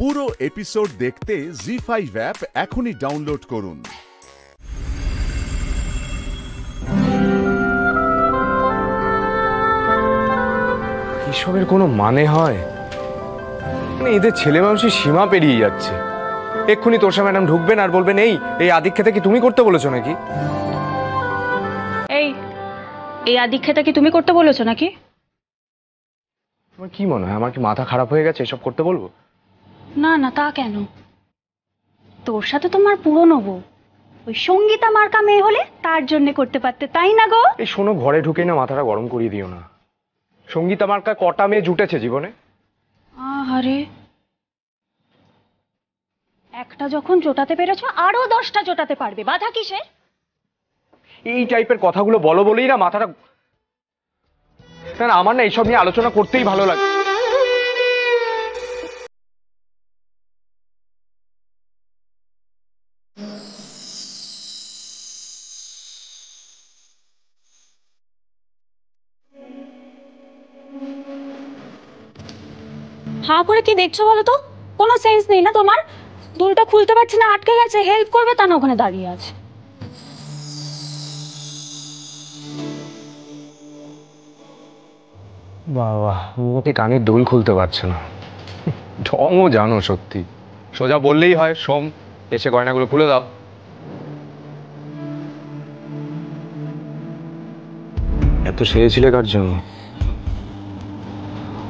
পুরো এপিসোড দেখতে জি5 অ্যাপ এখনই ডাউনলোড করুন। এসবের কোনো মানে হয়? এদের ছেলে মানুষের সীমা পেরিয়ে যাচ্ছে। এক্ষুনি তোষা ম্যাডাম ঢুকবেন আর বলবেন, এই আদিক্ষেতা কি তুমি করতে বলেছো নাকি? এই আদিক্ষেতা কি তুমি করতে বলেছো নাকি? তোমার কি মনে হয় আমার কি মাথা খারাপ হয়ে গেছে এসব করতে বলবো? না না, তা কেন? তোর সাথে তোমার পুরনো বউ ওই সঙ্গীতা মার্কা মেয়ে হলে তার জন্য করতে পারতে, তাই না গো? এই শোনো, ঘরে ঢুকে না মাথাটা গরম করিয়ে দিও না। সঙ্গীতা মার্কা কটা মেয়ে জুটেছে জীবনে? আরে একটা যখন জোটাতে পেরেছো আরো 10টা জোটাতে পারবে, বাধা কিসের? এই টাইপের কথাগুলো বলো বলেই না মাথাটা, না আমার না এইসব নিয়ে আলোচনা করতেই ভালো লাগে। হাঁ করে কি দেখছো বলো তো? কোনো সেন্স নেই না তোমার? দুলটা খুলতে পারছে না, আটকে গেছে, হেল্প করবে তা না ওখানে দাঁড়িয়ে আছে। বাবা, মুখে কানের দুল খুলতে পারছে না। ঢংও জানো সত্যি। সোজা বললেই হয়, সোম এসে গয়নাগুলো খুলে দাও। এত সেজেছিলে কার জন্য?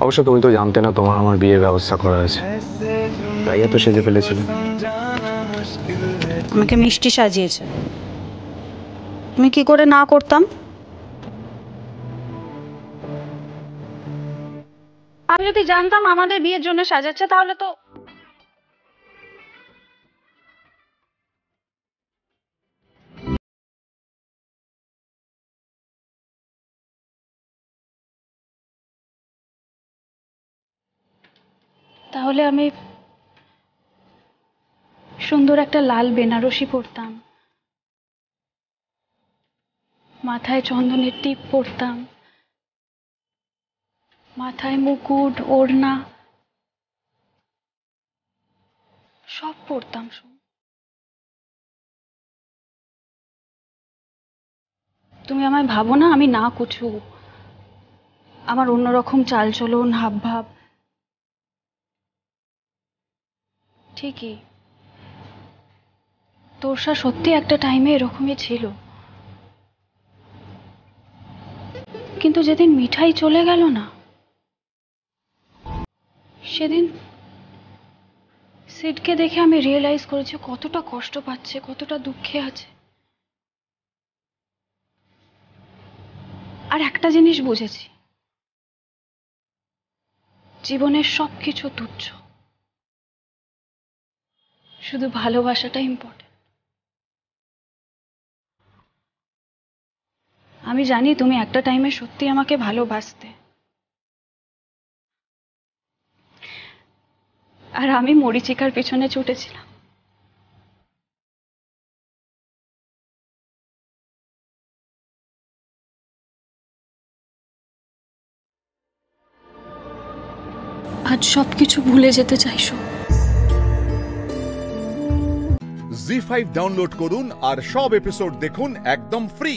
অবশ্য তুমি তো জানতে না তোমার আমার বিয়ের ব্যবস্থা করা আছে, তাই এত সেজে ফেলেছিলে। আমাকে মিষ্টি সাজিয়েছে, তুমি কি করে না করতাম? আমি যদি জানতাম আমাদের বিয়ের জন্য সাজাচ্ছে তাহলে তো আমি সুন্দর একটা লাল বেনারসি পরতাম, মাথায় চন্দনের টিপ পরতাম, মাথায় মুকুট, ওড়না সব পরতাম। তুমি আমায় ভাবো না আমি না কুছু, আমার অন্যরকম চালচলন, হাবভাব ঠিকই। তোরসা সত্যি একটা টাইমে এরকমই ছিল, কিন্তু যেদিন মিঠাই চলে গেল না, সেদিন সিডকে দেখে আমি রিয়েলাইজ করেছি কতটা কষ্ট পাচ্ছে, কতটা দুঃখে আছে। আর একটা জিনিস বুঝেছি, জীবনের সবকিছু তুচ্ছ, শুধু ভালোবাসাটা ইম্পর্টেন্ট। আমি জানি তুমি একটা টাইমে সত্যি আমাকে ভালোবাসতে, আর আমি মরিচিকার পেছনে ছুটেছিলাম। আজ সবকিছু ভুলে যেতে চাইছো। জি5 ডাউনলোড করুন আর সব এপিসোড দেখুন একদম ফ্রি।